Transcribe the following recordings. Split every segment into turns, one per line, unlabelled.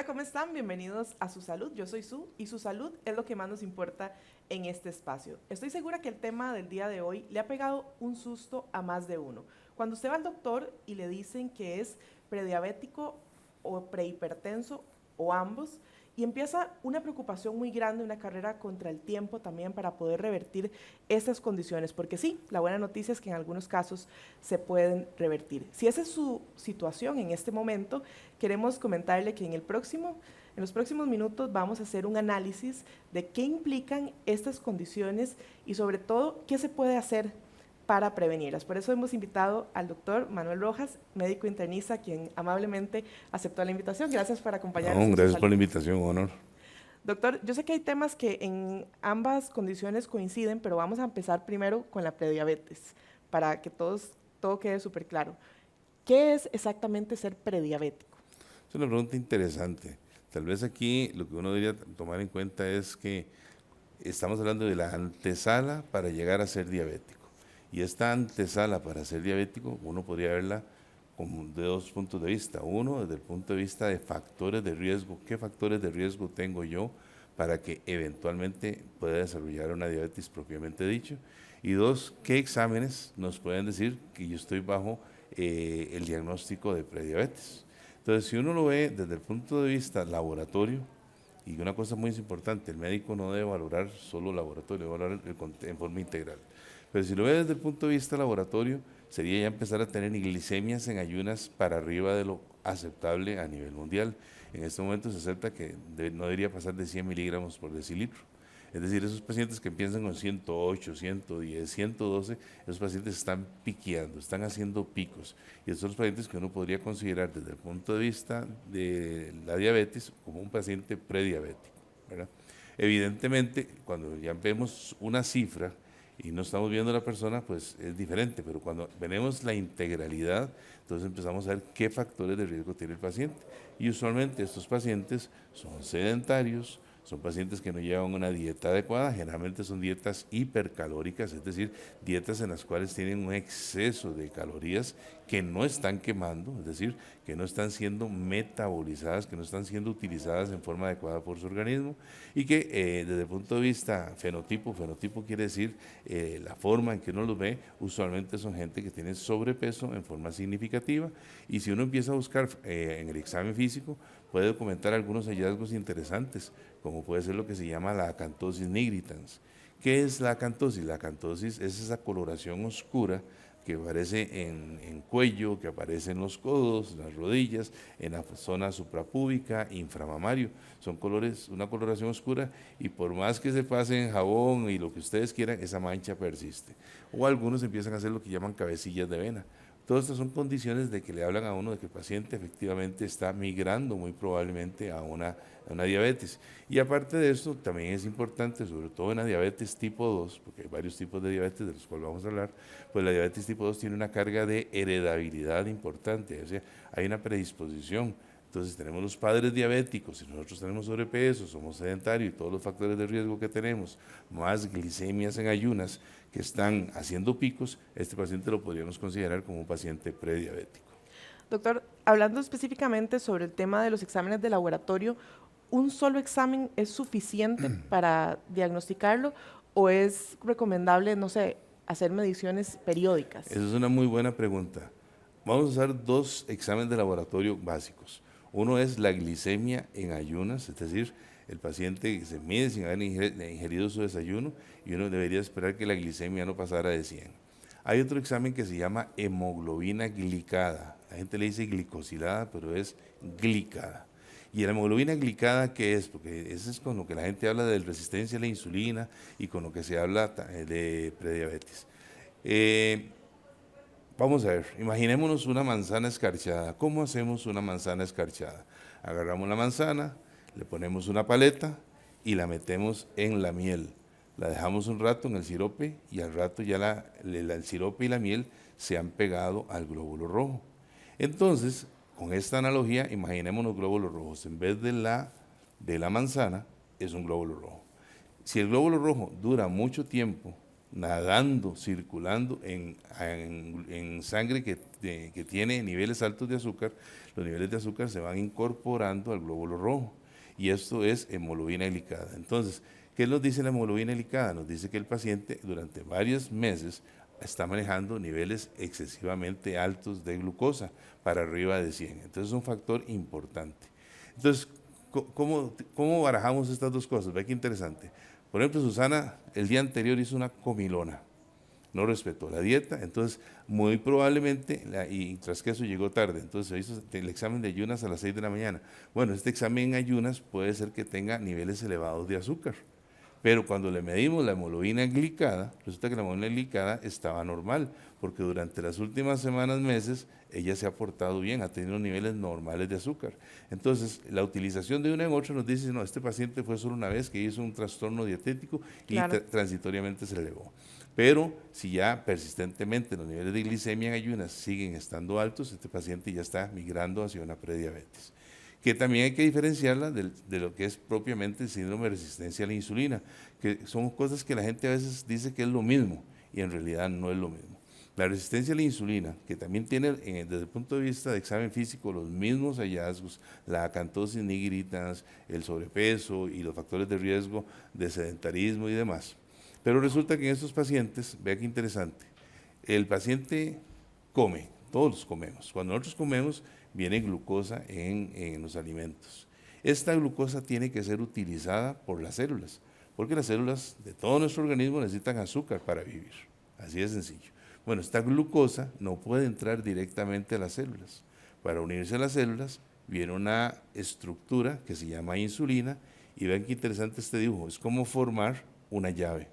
Hola, ¿cómo están? Bienvenidos a Su Salud. Yo soy Su y su salud es lo que más nos importa en este espacio. Estoy segura que el tema del día de hoy le ha pegado un susto a más de uno. Cuando usted va al doctor y le dicen que es prediabético o prehipertenso o ambos, y empieza una preocupación muy grande, una carrera contra el tiempo también para poder revertir estas condiciones, porque sí, la buena noticia es que en algunos casos se pueden revertir. Si esa es su situación en este momento, queremos comentarle que en los próximos minutos vamos a hacer un análisis de qué implican estas condiciones y sobre todo qué se puede hacer para prevenirlas. Por eso hemos invitado al doctor Manuel Rojas, médico internista, quien amablemente aceptó la invitación. Gracias por acompañarnos
No,
en Su
gracias por
Salud.
la invitación, honor.
Doctor, yo sé que hay temas que en ambas condiciones coinciden, pero vamos a empezar primero con la prediabetes, para que todo quede súper claro. ¿Qué es exactamente ser prediabético?
Es una pregunta interesante. Tal vez aquí lo que uno debería tomar en cuenta es que estamos hablando de la antesala para llegar a ser diabético. Y esta antesala para ser diabético, uno podría verla como de dos puntos de vista. Uno, desde el punto de vista de factores de riesgo. ¿Qué factores de riesgo tengo yo para que eventualmente pueda desarrollar una diabetes propiamente dicho? Y dos, ¿qué exámenes nos pueden decir que yo estoy bajo el diagnóstico de prediabetes? Entonces, si uno lo ve desde el punto de vista laboratorio, y una cosa muy importante, el médico no debe valorar solo laboratorio, debe valorar en forma integral. Pero si lo ve desde el punto de vista laboratorio, sería ya empezar a tener glicemias en ayunas para arriba de lo aceptable a nivel mundial. En este momento se acepta que no debería pasar de 100 miligramos por decilitro. Es decir, esos pacientes que empiezan con 108, 110, 112, esos pacientes están piqueando, están haciendo picos. Y esos son los pacientes que uno podría considerar desde el punto de vista de la diabetes como un paciente prediabético, ¿verdad? Evidentemente, cuando ya vemos una cifra y no estamos viendo a la persona, pues es diferente, pero cuando vemos la integralidad, entonces empezamos a ver qué factores de riesgo tiene el paciente. Y usualmente estos pacientes son sedentarios, son pacientes que no llevan una dieta adecuada, generalmente son dietas hipercalóricas, es decir, dietas en las cuales tienen un exceso de calorías que no están quemando, es decir, que no están siendo metabolizadas, que no están siendo utilizadas en forma adecuada por su organismo y que desde el punto de vista fenotipo quiere decir la forma en que uno los ve, usualmente son gente que tiene sobrepeso en forma significativa y si uno empieza a buscar en el examen físico, puede documentar algunos hallazgos interesantes, como puede ser lo que se llama la acantosis nigricans. ¿Qué es la acantosis? La acantosis es esa coloración oscura que aparece en cuello, que aparece en los codos, en las rodillas, en la zona suprapúbica, inframamario. Son colores, una coloración oscura y por más que se pase en jabón y lo que ustedes quieran, esa mancha persiste. O algunos empiezan a hacer lo que llaman cabecillas de vena. Todas estas son condiciones de que le hablan a uno de que el paciente efectivamente está migrando muy probablemente a una diabetes. Y aparte de esto, también es importante, sobre todo en la diabetes tipo 2, porque hay varios tipos de diabetes de los cuales vamos a hablar, pues la diabetes tipo 2 tiene una carga de heredabilidad importante, o sea, hay una predisposición. Entonces tenemos los padres diabéticos, si nosotros tenemos sobrepeso, somos sedentarios y todos los factores de riesgo que tenemos, más glicemias en ayunas que están haciendo picos, este paciente lo podríamos considerar como un paciente prediabético.
Doctor, hablando específicamente sobre el tema de los exámenes de laboratorio, ¿un solo examen es suficiente para diagnosticarlo o es recomendable, no sé, hacer mediciones periódicas?
Esa es una muy buena pregunta. Vamos a usar dos exámenes de laboratorio básicos. Uno es la glicemia en ayunas, es decir, el paciente se mide sin haber ingerido su desayuno y uno debería esperar que la glicemia no pasara de 100. Hay otro examen que se llama hemoglobina glicada. La gente le dice glicosilada, pero es glicada. ¿Y la hemoglobina glicada qué es? Porque eso es con lo que la gente habla de resistencia a la insulina y con lo que se habla de prediabetes. Eh, Vamos a ver, imaginémonos una manzana escarchada. ¿Cómo hacemos una manzana escarchada? Agarramos la manzana, le ponemos una paleta y la metemos en la miel. La dejamos un rato en el sirope y al rato ya el sirope y la miel se han pegado al glóbulo rojo. Entonces, con esta analogía, imaginémonos glóbulos rojos. En vez de la manzana, es un glóbulo rojo. Si el glóbulo rojo dura mucho tiempo nadando, circulando en sangre que tiene niveles altos de azúcar. Los niveles de azúcar se van incorporando al glóbulo rojo y esto es hemoglobina glicada. Entonces, ¿qué nos dice la hemoglobina glicada? Nos dice que el paciente durante varios meses está manejando niveles excesivamente altos de glucosa, para arriba de 100. Entonces es un factor importante. Entonces, ¿cómo barajamos estas dos cosas? Ve qué interesante. Por ejemplo, Susana el día anterior hizo una comilona, no respetó la dieta, entonces muy probablemente, y tras que eso llegó tarde, entonces se hizo el examen de ayunas a las 6 de la mañana. Bueno, este examen en ayunas puede ser que tenga niveles elevados de azúcar, pero cuando le medimos la hemoglobina glicada, resulta que la hemoglobina glicada estaba normal, porque durante las últimas semanas, meses, ella se ha portado bien, ha tenido niveles normales de azúcar. Entonces, la utilización de una en otra nos dice, no, este paciente fue solo una vez que hizo un trastorno dietético y
Claro.
transitoriamente se le elevó. Pero si ya persistentemente los niveles de glicemia en ayunas siguen estando altos, este paciente ya está migrando hacia una prediabetes, que también hay que diferenciarla de lo que es propiamente el síndrome de resistencia a la insulina, que son cosas que la gente a veces dice que es lo mismo y en realidad no es lo mismo. La resistencia a la insulina, que también tiene desde el punto de vista de examen físico los mismos hallazgos, la acantosis nigricans, el sobrepeso y los factores de riesgo de sedentarismo y demás. Pero resulta que en estos pacientes, vea qué interesante, el paciente come, todos comemos. Cuando nosotros comemos, viene glucosa en los alimentos. Esta glucosa tiene que ser utilizada por las células, porque las células de todo nuestro organismo necesitan azúcar para vivir. Así de sencillo. Bueno, esta glucosa no puede entrar directamente a las células. Para unirse a las células viene una estructura que se llama insulina, y vean qué interesante este dibujo, es como formar una llave.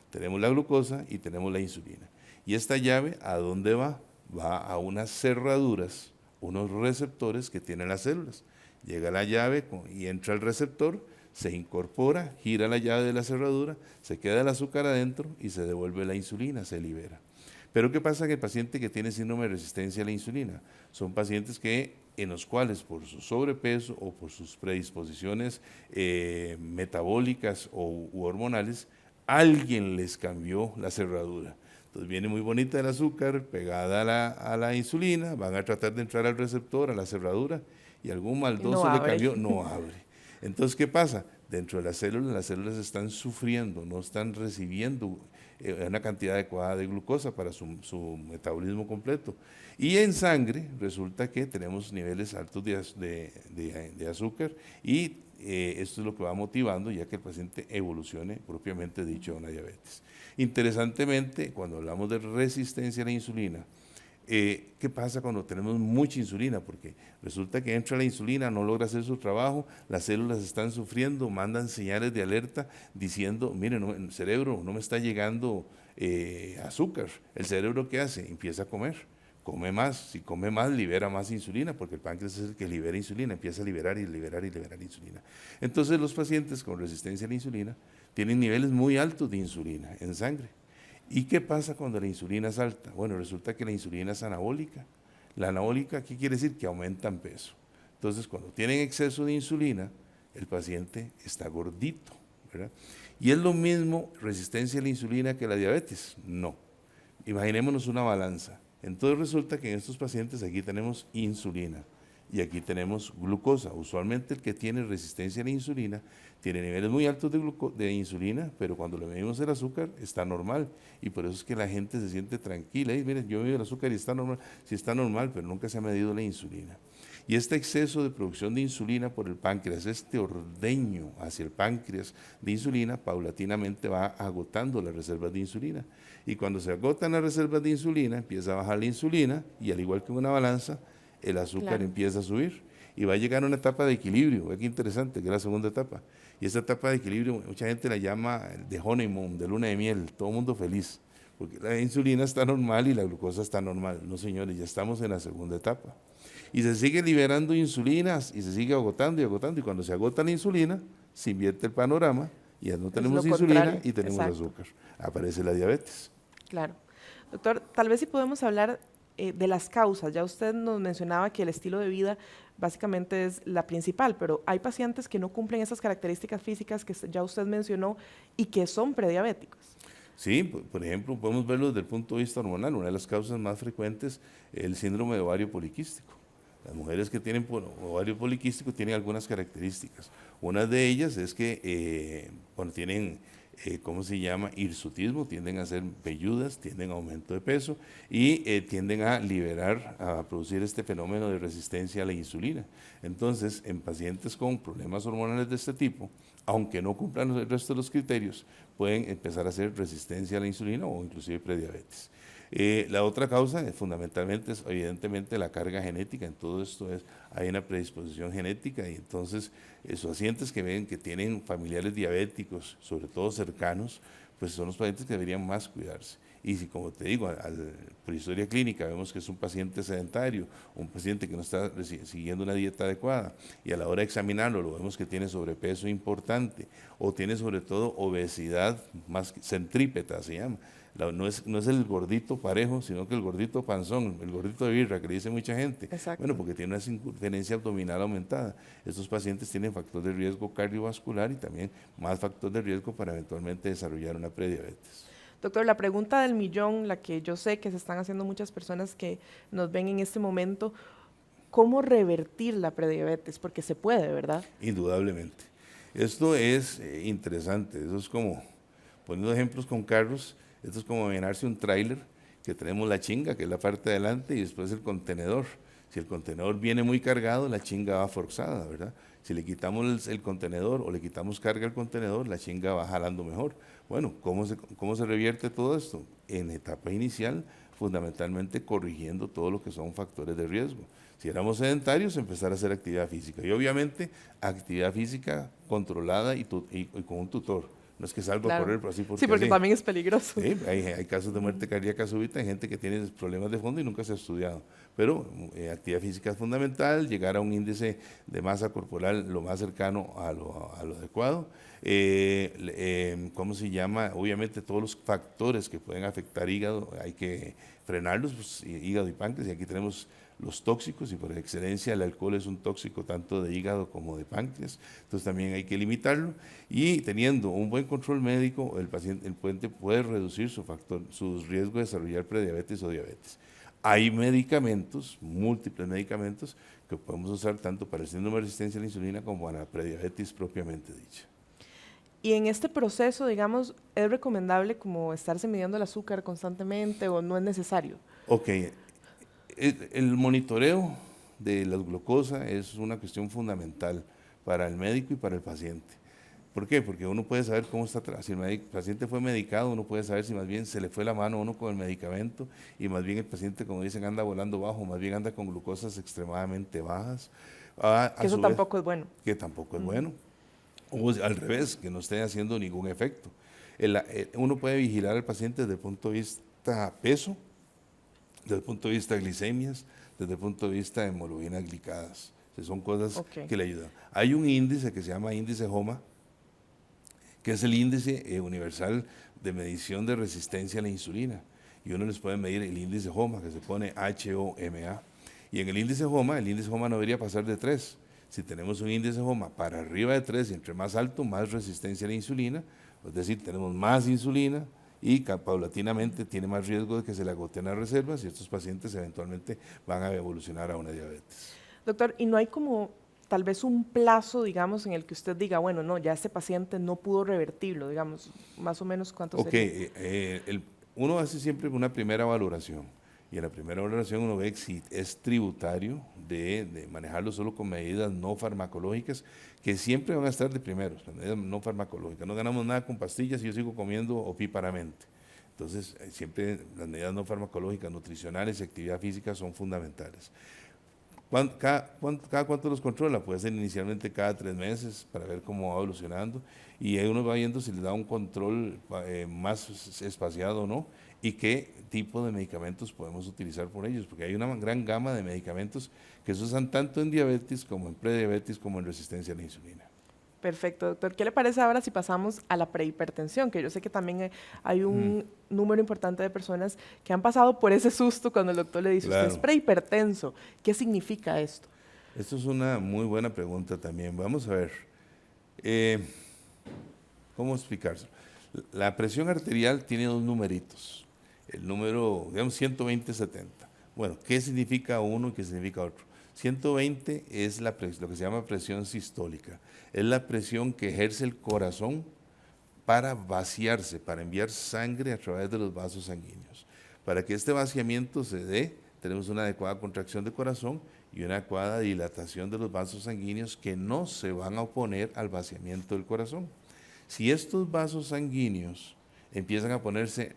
Tenemos la glucosa y tenemos la insulina. Y esta llave, ¿a dónde va? Va a unas cerraduras, unos receptores que tienen las células. Llega la llave y entra el receptor, se incorpora, gira la llave de la cerradura, se queda el azúcar adentro y se devuelve la insulina, se libera. Pero ¿qué pasa con el paciente que tiene síndrome de resistencia a la insulina? Son pacientes en los cuales por su sobrepeso o por sus predisposiciones metabólicas u hormonales, alguien les cambió la cerradura. Entonces viene muy bonita el azúcar pegada a la insulina, van a tratar de entrar al receptor, a la cerradura, y algún maldoso le cambió, no abre. Entonces, ¿qué pasa? Dentro de las células están sufriendo, no están recibiendo una cantidad adecuada de glucosa para su metabolismo completo. Y en sangre resulta que tenemos niveles altos de azúcar y esto es lo que va motivando ya que el paciente evolucione propiamente dicho a una diabetes. Interesantemente, cuando hablamos de resistencia a la insulina, ¿qué pasa cuando tenemos mucha insulina? Porque resulta que entra la insulina, no logra hacer su trabajo, las células están sufriendo, mandan señales de alerta diciendo, miren, no, el cerebro no me está llegando azúcar. ¿El cerebro qué hace? Empieza a comer, come más, si come más libera más insulina, porque el páncreas es el que libera insulina, empieza a liberar y liberar y liberar insulina. Entonces los pacientes con resistencia a la insulina tienen niveles muy altos de insulina en sangre. ¿Y qué pasa cuando la insulina es alta? Bueno, resulta que la insulina es anabólica. La anabólica, ¿qué quiere decir? Que aumentan peso. Entonces, cuando tienen exceso de insulina, el paciente está gordito, ¿verdad? ¿Y es lo mismo resistencia a la insulina que la diabetes? No. Imaginémonos una balanza. Entonces resulta que en estos pacientes aquí tenemos insulina y aquí tenemos glucosa. Usualmente el que tiene resistencia a la insulina tiene niveles muy altos de insulina, pero cuando le medimos el azúcar está normal, y por eso es que la gente se siente tranquila. Y miren, yo mido el azúcar y está normal, sí está normal, pero nunca se ha medido la insulina. Y este exceso de producción de insulina por el páncreas, este ordeño hacia el páncreas de insulina, paulatinamente va agotando las reservas de insulina. Y cuando se agotan las reservas de insulina, empieza a bajar la insulina, y al igual que en una balanza, el azúcar empieza a subir y va a llegar a una etapa de equilibrio. Ve qué interesante, que es la segunda etapa. Y esta etapa de equilibrio, mucha gente la llama de honeymoon, de luna de miel, todo el mundo feliz, porque la insulina está normal y la glucosa está normal. No, señores, ya estamos en la segunda etapa. Y se sigue liberando insulinas y se sigue agotando y agotando, y cuando se agota la insulina, se invierte el panorama y ya no tenemos insulina y tenemos azúcar. Aparece la diabetes.
Claro. Doctor, tal vez si podemos hablar de las causas. Ya usted nos mencionaba que el estilo de vida básicamente es la principal, pero hay pacientes que no cumplen esas características físicas que ya usted mencionó y que son prediabéticos.
Sí, por ejemplo, podemos verlo desde el punto de vista hormonal. Una de las causas más frecuentes es el síndrome de ovario poliquístico. Las mujeres que tienen ovario poliquístico tienen algunas características. Una de ellas es que cuando tienen, ¿cómo se llama? Hirsutismo, tienden a ser velludas, tienden a aumento de peso y tienden a a producir este fenómeno de resistencia a la insulina. Entonces, en pacientes con problemas hormonales de este tipo, aunque no cumplan el resto de los criterios, pueden empezar a hacer resistencia a la insulina o inclusive prediabetes. La otra causa fundamentalmente es evidentemente la carga genética. En todo esto hay una predisposición genética y entonces esos pacientes que ven que tienen familiares diabéticos, sobre todo cercanos, pues son los pacientes que deberían más cuidarse. Y si, como te digo, por historia clínica vemos que es un paciente sedentario, un paciente que no está siguiendo una dieta adecuada, y a la hora de examinarlo lo vemos que tiene sobrepeso importante, o tiene sobre todo obesidad más centrípeta, se llama. No es el gordito parejo, sino que el gordito panzón, el gordito de birra, que le dice mucha gente.
Exacto.
Bueno, porque tiene una circunferencia abdominal aumentada. Estos pacientes tienen factor de riesgo cardiovascular y también más factor de riesgo para eventualmente desarrollar una prediabetes.
Doctor, la pregunta del millón, la que yo sé que se están haciendo muchas personas que nos ven en este momento, ¿cómo revertir la prediabetes? Porque se puede, ¿verdad?
Indudablemente. Esto es interesante, eso es como, poniendo ejemplos con carros, esto es como llenarse un tráiler, que tenemos la chinga, que es la parte de adelante, y después el contenedor. Si el contenedor viene muy cargado, la chinga va forzada, ¿verdad? Si le quitamos el contenedor o le quitamos carga al contenedor, la chinga va jalando mejor. Bueno, ¿cómo se revierte todo esto? En etapa inicial, fundamentalmente corrigiendo todo lo que son factores de riesgo. Si éramos sedentarios, empezar a hacer actividad física. Y obviamente, actividad física controlada y con un tutor. No es que salgo a correr así porque
sí, porque
sí.
También es peligroso.
Sí, hay casos de muerte cardíaca súbita, hay gente que tiene problemas de fondo y nunca se ha estudiado. Pero actividad física es fundamental, llegar a un índice de masa corporal lo más cercano a lo adecuado. ¿Cómo se llama? Obviamente todos los factores que pueden afectar hígado hay que frenarlos, pues, hígado y páncreas, y aquí tenemos los tóxicos, y por excelencia el alcohol es un tóxico tanto de hígado como de páncreas, entonces también hay que limitarlo, y teniendo un buen control médico, el paciente puede reducir su riesgo de desarrollar prediabetes o diabetes. Hay medicamentos, múltiples medicamentos, que podemos usar tanto para el síndrome de resistencia a la insulina como para la prediabetes propiamente dicha.
Y en este proceso, digamos, ¿es recomendable como estarse midiendo el azúcar constantemente o no es necesario?
Ok, el monitoreo de la glucosa es una cuestión fundamental para el médico y para el paciente. ¿Por qué? Porque uno puede saber cómo está, si el paciente fue medicado, uno puede saber si más bien se le fue la mano a uno con el medicamento y más bien el paciente, como dicen, anda volando bajo, más bien anda con glucosas extremadamente bajas.
Que eso tampoco es bueno.
Que tampoco es bueno. O al revés, que no esté haciendo ningún efecto. Uno puede vigilar al paciente desde el punto de vista peso, desde el punto de vista de glicemias, desde el punto de vista de hemoglobinas glicadas. Son cosas que le ayudan. Hay un índice que se llama índice HOMA, que es el índice universal de medición de resistencia a la insulina. Y uno les puede medir el índice HOMA, que se pone HOMA. Y en el índice HOMA no debería pasar de 3. Si tenemos un índice HOMA para arriba de 3 y entre más alto, más resistencia a la insulina, es decir, tenemos más insulina y paulatinamente tiene más riesgo de que se le agoten las reservas y estos pacientes eventualmente van a evolucionar a una diabetes.
Doctor, ¿y no hay como tal vez un plazo, digamos, en el que usted diga, bueno, no, ya este paciente no pudo revertirlo, digamos, más o menos cuánto sería?
Uno hace siempre una primera valoración y en la primera valoración uno ve si es tributario de manejarlo solo con medidas no farmacológicas, que siempre van a estar de primeros, las medidas no farmacológicas. No ganamos nada con pastillas y yo sigo comiendo opíparamente. Entonces, siempre las medidas no farmacológicas, nutricionales y actividad física son fundamentales. ¿Cada cuánto los controla? Puede ser inicialmente cada 3 meses para ver cómo va evolucionando y ahí uno va viendo si le da un control más espaciado o no y qué tipo de medicamentos podemos utilizar por ellos, porque hay una gran gama de medicamentos que se usan tanto en diabetes como en prediabetes como en resistencia a la insulina.
Perfecto, doctor. ¿Qué le parece ahora si pasamos a la prehipertensión? Que yo sé que también hay un número importante de personas que han pasado por ese susto cuando el doctor le dice, usted es prehipertenso. ¿Qué significa esto?
Esto es una muy buena pregunta también. Vamos a ver, ¿cómo explicárselo? La presión arterial tiene dos numeritos. El número, digamos, 120/70. Bueno, ¿qué significa uno y qué significa otro? 120 es lo que se llama presión sistólica. Es la presión que ejerce el corazón para vaciarse, para enviar sangre a través de los vasos sanguíneos. Para que este vaciamiento se dé, tenemos una adecuada contracción del corazón y una adecuada dilatación de los vasos sanguíneos que no se van a oponer al vaciamiento del corazón. Si estos vasos sanguíneos empiezan a ponerse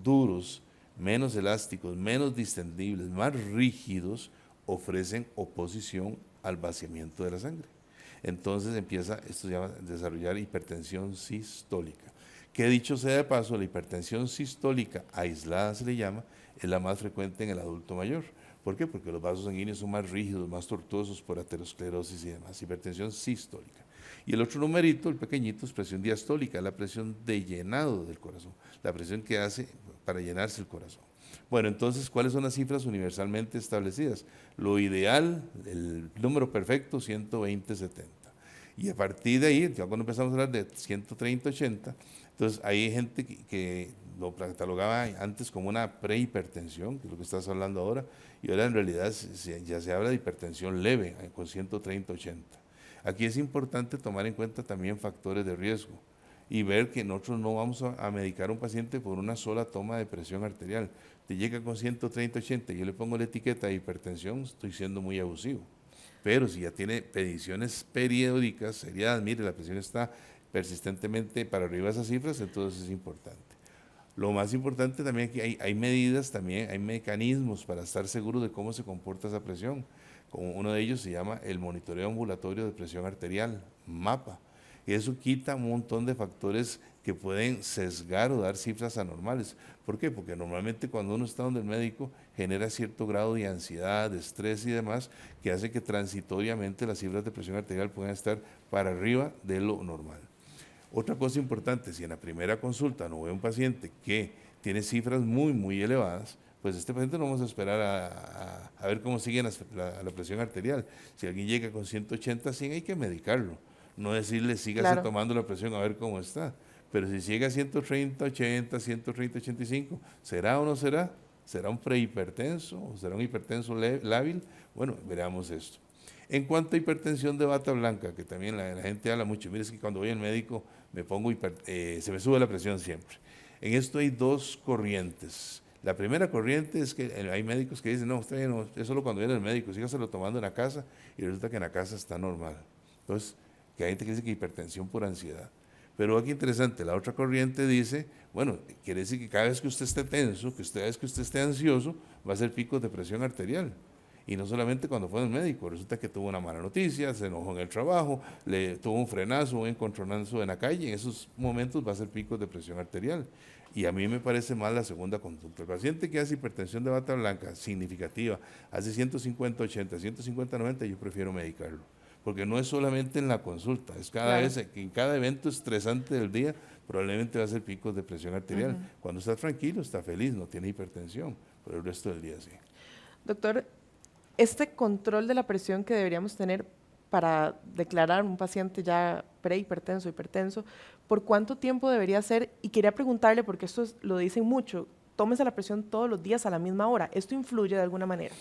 duros, menos elásticos, menos distendibles, más rígidos, ofrecen oposición al vaciamiento de la sangre. Entonces empieza, esto se llama desarrollar hipertensión sistólica. Que dicho sea de paso, la hipertensión sistólica aislada se le llama, es la más frecuente en el adulto mayor. ¿Por qué? Porque los vasos sanguíneos son más rígidos, más tortuosos por aterosclerosis y demás. Hipertensión sistólica. Y el otro numerito, el pequeñito, es presión diastólica, la presión de llenado del corazón, la presión que hace para llenarse el corazón. Bueno, entonces, ¿cuáles son las cifras universalmente establecidas? Lo ideal, el número perfecto, 120/70. Y a partir de ahí, ya cuando empezamos a hablar de 130/80, entonces hay gente que lo catalogaba antes como una prehipertensión, que es lo que estás hablando ahora, y ahora en realidad ya se habla de hipertensión leve, con 130/80. Aquí es importante tomar en cuenta también factores de riesgo y ver que nosotros no vamos a medicar a un paciente por una sola toma de presión arterial. Te llega con 130/80 y yo le pongo la etiqueta de hipertensión, estoy siendo muy abusivo. Pero si ya tiene mediciones periódicas, seriadas, mire, la presión está persistentemente para arriba de esas cifras, entonces es importante. Lo más importante también es que hay medidas, también hay mecanismos para estar seguros de cómo se comporta esa presión. Como uno de ellos se llama el monitoreo ambulatorio de presión arterial, MAPA. Y eso quita un montón de factores que pueden sesgar o dar cifras anormales. ¿Por qué? Porque normalmente cuando uno está donde el médico genera cierto grado de ansiedad, de estrés y demás, que hace que transitoriamente las cifras de presión arterial puedan estar para arriba de lo normal. Otra cosa importante, si en la primera consulta no ve un paciente que tiene cifras muy elevadas, pues este paciente no vamos a esperar a ver cómo sigue la presión arterial. Si alguien llega con 180/100 hay que medicarlo, no decirle sígase tomando la presión a ver cómo está. Pero si llega a 130/80, 130/85, ¿será o no será? ¿Será un prehipertenso o será un hipertenso lábil? Bueno, veamos esto. En cuanto a hipertensión de bata blanca, que también la gente habla mucho, mire, es que cuando voy al médico se me sube la presión siempre. En esto hay dos corrientes. La primera corriente es que hay médicos que dicen, no, usted no, es solo cuando viene el médico, sígaselo tomando en la casa, y resulta que en la casa está normal. Entonces, que hay gente que dice que hipertensión por ansiedad. Pero aquí interesante, la otra corriente dice, bueno, quiere decir que cada vez que usted esté tenso, cada vez que usted esté ansioso, va a ser picos de presión arterial. Y no solamente cuando fue al médico, resulta que tuvo una mala noticia, se enojó en el trabajo, tuvo un frenazo, un encontronazo en la calle, en esos momentos va a ser picos de presión arterial. Y a mí me parece mal la segunda conducta. El paciente que hace hipertensión de bata blanca significativa, hace 150/80, 150/90, yo prefiero medicarlo. Porque no es solamente en la consulta, es cada vez, en cada evento estresante del día, probablemente va a ser picos de presión arterial. Cuando está tranquilo, está feliz, no tiene hipertensión, pero el resto del día sí.
Doctor, este control de la presión que deberíamos tener para declarar un paciente ya prehipertenso, hipertenso, ¿por cuánto tiempo debería ser? Y quería preguntarle, porque esto lo dicen mucho, tómese la presión todos los días a la misma hora. ¿Esto influye de alguna manera?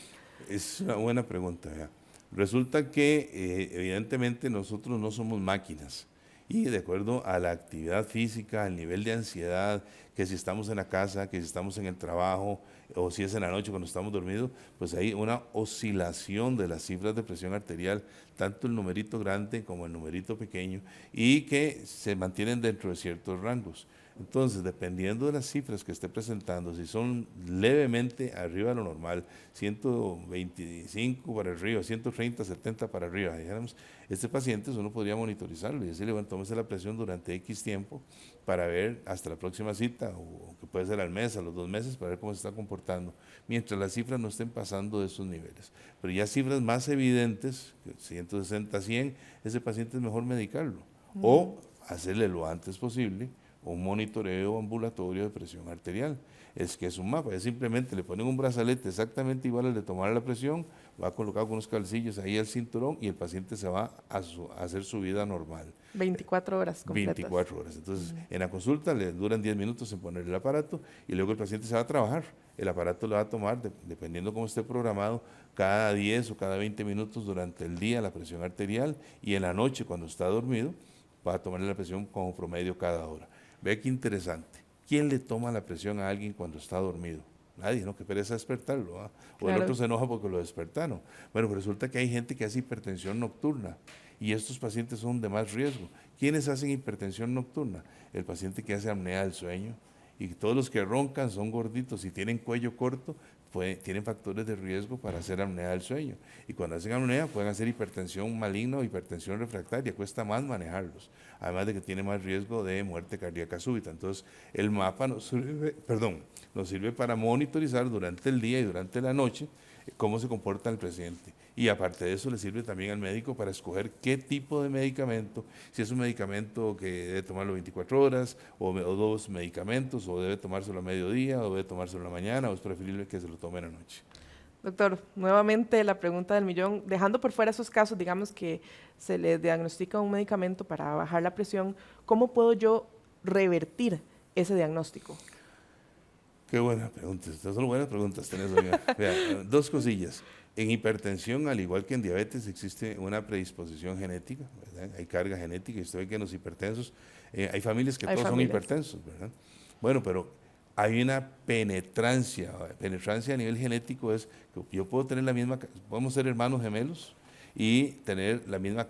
Es una buena pregunta. ¿Ya? Resulta que evidentemente nosotros no somos máquinas y de acuerdo a la actividad física, al nivel de ansiedad, que si estamos en la casa, que si estamos en el trabajo o si es en la noche cuando estamos dormidos, pues hay una oscilación de las cifras de presión arterial, tanto el numerito grande como el numerito pequeño, y que se mantienen dentro de ciertos rangos. Entonces, dependiendo de las cifras que esté presentando, si son levemente arriba de lo normal, 125 para arriba, 130/70 para arriba, digamos, este paciente uno podría monitorizarlo y decirle, bueno, tómese la presión durante X tiempo para ver hasta la próxima cita, o que puede ser al mes, a los 2 meses, para ver cómo se está comportando, mientras las cifras no estén pasando de esos niveles. Pero ya cifras más evidentes, 160/100, ese paciente es mejor medicarlo, o hacerle lo antes posible un monitoreo ambulatorio de presión arterial. Es que es un mapa, es simplemente le ponen un brazalete exactamente igual al de tomar la presión, va colocado con unos calcillos ahí al cinturón y el paciente se va a hacer su vida normal.
24 horas completas.
24 horas. Entonces, en la consulta le duran 10 minutos en poner el aparato y luego el paciente se va a trabajar. El aparato le va a tomar, dependiendo cómo esté programado, cada 10 o cada 20 minutos durante el día la presión arterial y en la noche, cuando está dormido, va a tomarle la presión como promedio cada hora. Ve qué interesante. ¿Quién le toma la presión a alguien cuando está dormido? Nadie, ¿no? Qué pereza despertarlo. ¿Ah? O el otro se enoja porque lo despertaron. Bueno, pues resulta que hay gente que hace hipertensión nocturna y estos pacientes son de más riesgo. ¿Quiénes hacen hipertensión nocturna? El paciente que hace apnea del sueño, y todos los que roncan son gorditos y tienen cuello corto, tienen factores de riesgo para hacer apnea del sueño. Y cuando hacen apnea pueden hacer hipertensión maligna o hipertensión refractaria, cuesta más manejarlos, además de que tiene más riesgo de muerte cardíaca súbita. Entonces, el mapa nos sirve para monitorizar durante el día y durante la noche cómo se comporta el paciente. Y aparte de eso, le sirve también al médico para escoger qué tipo de medicamento, si es un medicamento que debe tomarlo 24 horas, o 2 medicamentos, o debe tomárselo a mediodía, o debe tomárselo a la mañana, o es preferible que se lo tome en la noche.
Doctor, nuevamente la pregunta del millón, dejando por fuera esos casos, digamos que se le diagnostica un medicamento para bajar la presión, ¿cómo puedo yo revertir ese diagnóstico?
Qué buena pregunta, estas son buenas preguntas, tenés, oiga. Vea, 2 cosillas. En hipertensión, al igual que en diabetes, existe una predisposición genética, ¿verdad? Hay carga genética, y usted ve que en los hipertensos, hay familias que todos son hipertensos, ¿verdad? Bueno, pero hay una penetrancia a nivel genético, es que yo puedo tener podemos ser hermanos gemelos y tener la misma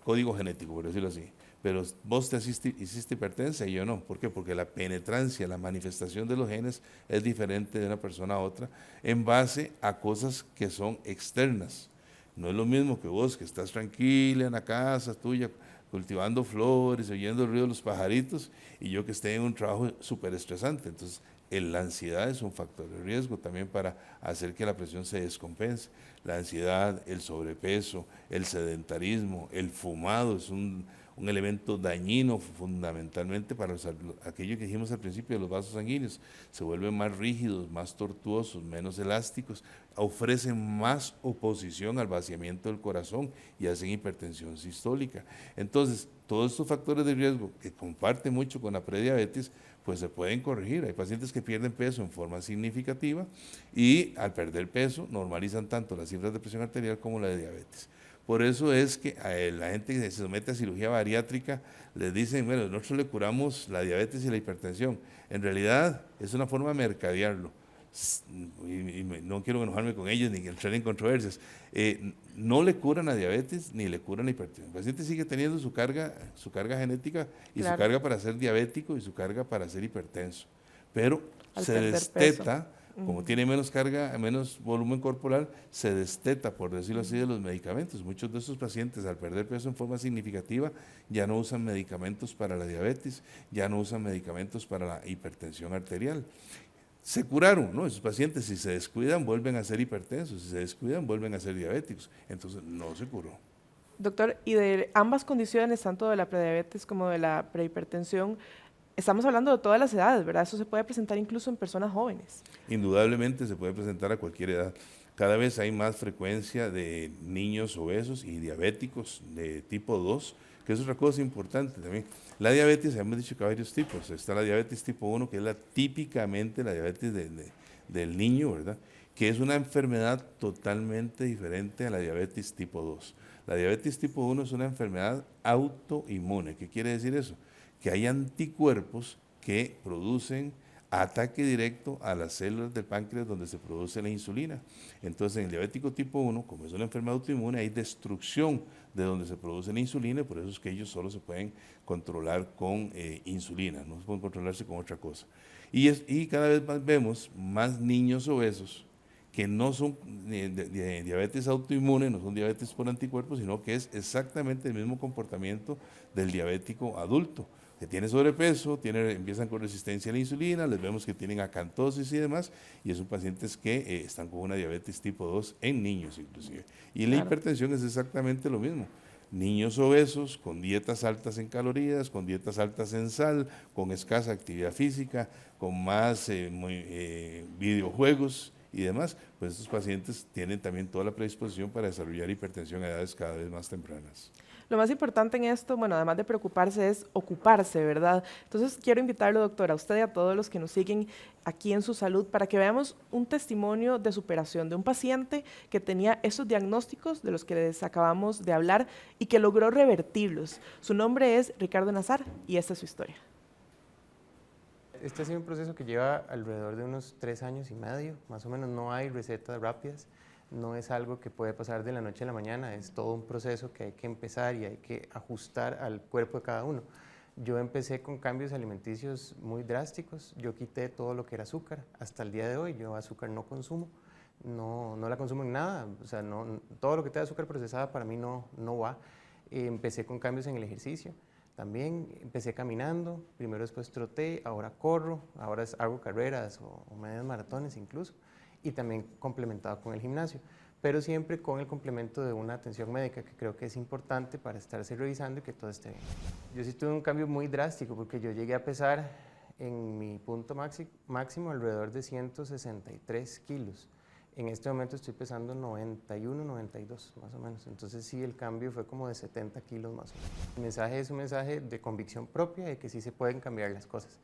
código genético, por decirlo así. Pero vos hiciste hipertensa y yo no. ¿Por qué? Porque la penetrancia, la manifestación de los genes es diferente de una persona a otra en base a cosas que son externas. No es lo mismo que vos, que estás tranquila en la casa tuya, cultivando flores, oyendo el ruido de los pajaritos, y yo que esté en un trabajo súper estresante. Entonces, la ansiedad es un factor de riesgo también para hacer que la presión se descompense. La ansiedad, el sobrepeso, el sedentarismo, el fumado es un elemento dañino fundamentalmente para aquello que dijimos al principio de los vasos sanguíneos. Se vuelven más rígidos, más tortuosos, menos elásticos, ofrecen más oposición al vaciamiento del corazón y hacen hipertensión sistólica. Entonces, todos estos factores de riesgo que comparten mucho con la prediabetes, pues se pueden corregir. Hay pacientes que pierden peso en forma significativa y al perder peso normalizan tanto las cifras de presión arterial como la de diabetes. Por eso es que a la gente que se somete a cirugía bariátrica les dicen, bueno, nosotros le curamos la diabetes y la hipertensión. En realidad es una forma de mercadearlo. Y no quiero enojarme con ellos ni entrar en controversias. No le curan la diabetes ni le curan la hipertensión. El paciente sigue teniendo su carga genética y su carga para ser diabético y su carga para ser hipertenso. Pero se desteta. Como tiene menos carga, menos volumen corporal, se desteta, por decirlo así, de los medicamentos. Muchos de estos pacientes, al perder peso en forma significativa, ya no usan medicamentos para la diabetes, ya no usan medicamentos para la hipertensión arterial. Se curaron, ¿no? Esos pacientes, si se descuidan, vuelven a ser hipertensos, si se descuidan, vuelven a ser diabéticos. Entonces, no se curó.
Doctor, y de ambas condiciones, tanto de la prediabetes como de la prehipertensión, estamos hablando de todas las edades, ¿verdad? Eso se puede presentar incluso en personas jóvenes.
Indudablemente se puede presentar a cualquier edad. Cada vez hay más frecuencia de niños obesos y diabéticos de tipo 2, que es otra cosa importante también. La diabetes, hemos dicho que hay varios tipos. Está la diabetes tipo 1, que es típicamente la diabetes del niño, ¿verdad? Que es una enfermedad totalmente diferente a la diabetes tipo 2. La diabetes tipo 1 es una enfermedad autoinmune. ¿Qué quiere decir eso? Que hay anticuerpos que producen ataque directo a las células del páncreas donde se produce la insulina. Entonces, en el diabético tipo 1, como es una enfermedad autoinmune, hay destrucción de donde se produce la insulina, y por eso es que ellos solo se pueden controlar con insulina, no se pueden controlarse con otra cosa. Y cada vez más vemos más niños obesos que no son de diabetes autoinmune, no son diabetes por anticuerpos, sino que es exactamente el mismo comportamiento del diabético adulto, que tiene sobrepeso, empiezan con resistencia a la insulina, les vemos que tienen acantosis y demás, y son pacientes que están con una diabetes tipo 2 en niños inclusive. Y la hipertensión es exactamente lo mismo. niños obesos, con dietas altas en calorías, con dietas altas en sal, con escasa actividad física, con más videojuegos y demás, pues estos pacientes tienen también toda la predisposición para desarrollar hipertensión a edades cada vez más tempranas.
Lo más importante en esto, bueno, además de preocuparse, es ocuparse, ¿verdad? Entonces, quiero invitarlo, doctor, a usted y a todos los que nos siguen aquí en Su Salud, para que veamos un testimonio de superación de un paciente que tenía esos diagnósticos de los que les acabamos de hablar y que logró revertirlos. Su nombre es Ricardo Nazar y esta es su historia.
Este ha sido un proceso que lleva alrededor de unos 3 años y medio, más o menos. No hay recetas rápidas, no es algo que puede pasar de la noche a la mañana, es todo un proceso que hay que empezar y hay que ajustar al cuerpo de cada uno. Yo empecé con cambios alimenticios muy drásticos, yo quité todo lo que era azúcar, hasta el día de hoy yo azúcar no consumo, no la consumo en nada, o sea, todo lo que tenga azúcar procesada para mí no va. Empecé con cambios en el ejercicio. También empecé caminando, primero después troté, ahora corro, ahora hago carreras o medias maratones incluso, y también complementado con el gimnasio, pero siempre con el complemento de una atención médica que creo que es importante para estarse revisando y que todo esté bien. Yo sí tuve un cambio muy drástico porque yo llegué a pesar en mi punto máximo alrededor de 163 kilos. En este momento estoy pesando 91, 92 más o menos, entonces sí, el cambio fue como de 70 kilos más o menos. El mensaje es un mensaje de convicción propia, de que sí se pueden cambiar las cosas.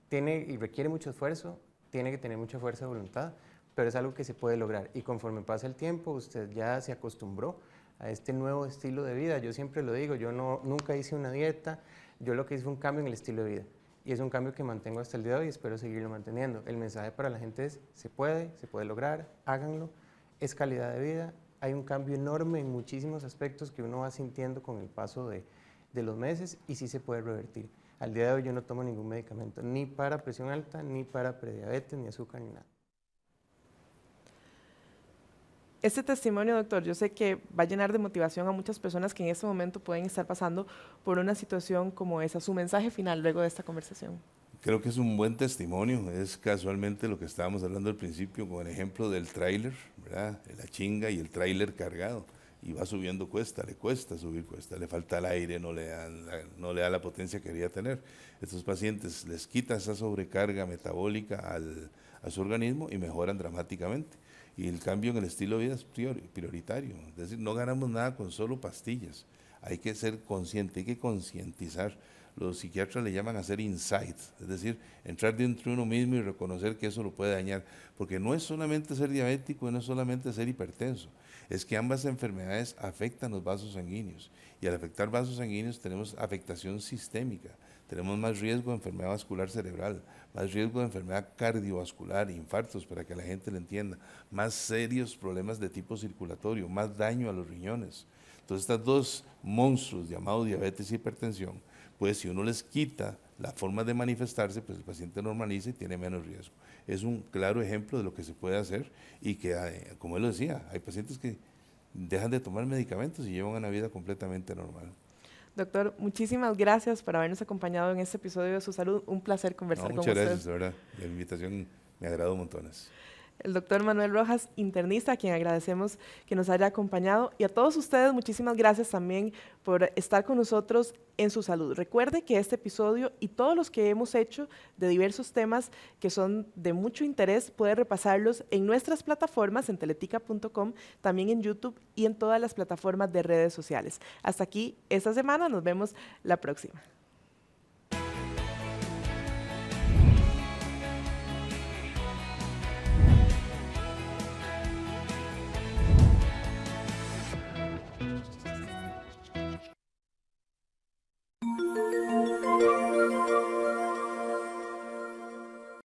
Tiene y requiere mucho esfuerzo, tiene que tener mucha fuerza de voluntad, pero es algo que se puede lograr y conforme pasa el tiempo usted ya se acostumbró a este nuevo estilo de vida. Yo siempre lo digo, yo nunca hice una dieta, yo lo que hice fue un cambio en el estilo de vida. Y es un cambio que mantengo hasta el día de hoy y espero seguirlo manteniendo. El mensaje para la gente es, se puede lograr, háganlo, es calidad de vida. Hay un cambio enorme en muchísimos aspectos que uno va sintiendo con el paso de los meses y sí se puede revertir. Al día de hoy yo no tomo ningún medicamento, ni para presión alta, ni para prediabetes, ni azúcar, ni nada.
Este testimonio, doctor, yo sé que va a llenar de motivación a muchas personas que en este momento pueden estar pasando por una situación como esa. Su mensaje final luego de esta conversación.
Creo que es un buen testimonio, es casualmente lo que estábamos hablando al principio con el ejemplo del tráiler, ¿verdad? La chinga y el tráiler cargado, y va subiendo cuesta, le cuesta subir cuesta, le falta el aire, no le da la potencia que quería tener. Estos pacientes les quita esa sobrecarga metabólica a su organismo y mejoran dramáticamente. Y el cambio en el estilo de vida es prioritario, es decir, no ganamos nada con solo pastillas, hay que ser consciente, hay que concientizar. Los psiquiatras le llaman a hacer insight, es decir, entrar dentro de uno mismo y reconocer que eso lo puede dañar, porque no es solamente ser diabético, no es solamente ser hipertenso, es que ambas enfermedades afectan los vasos sanguíneos, y al afectar vasos sanguíneos tenemos afectación sistémica, tenemos más riesgo de enfermedad vascular cerebral, más riesgo de enfermedad cardiovascular, infartos, para que la gente lo entienda, más serios problemas de tipo circulatorio, más daño a los riñones. Entonces, estos dos monstruos llamados diabetes y hipertensión, pues si uno les quita la forma de manifestarse, pues el paciente normaliza y tiene menos riesgo. Es un claro ejemplo de lo que se puede hacer y que, como él lo decía, hay pacientes que dejan de tomar medicamentos y llevan una vida completamente normal.
Doctor, muchísimas gracias por habernos acompañado en este episodio de Su Salud. Un placer conversar con usted.
Muchas gracias, de verdad. La invitación me agradó montones.
El doctor Manuel Rojas, internista, a quien agradecemos que nos haya acompañado. Y a todos ustedes, muchísimas gracias también por estar con nosotros en Su Salud. Recuerde que este episodio y todos los que hemos hecho de diversos temas que son de mucho interés, puede repasarlos en nuestras plataformas, en teletica.com, también en YouTube y en todas las plataformas de redes sociales. Hasta aquí esta semana, nos vemos la próxima.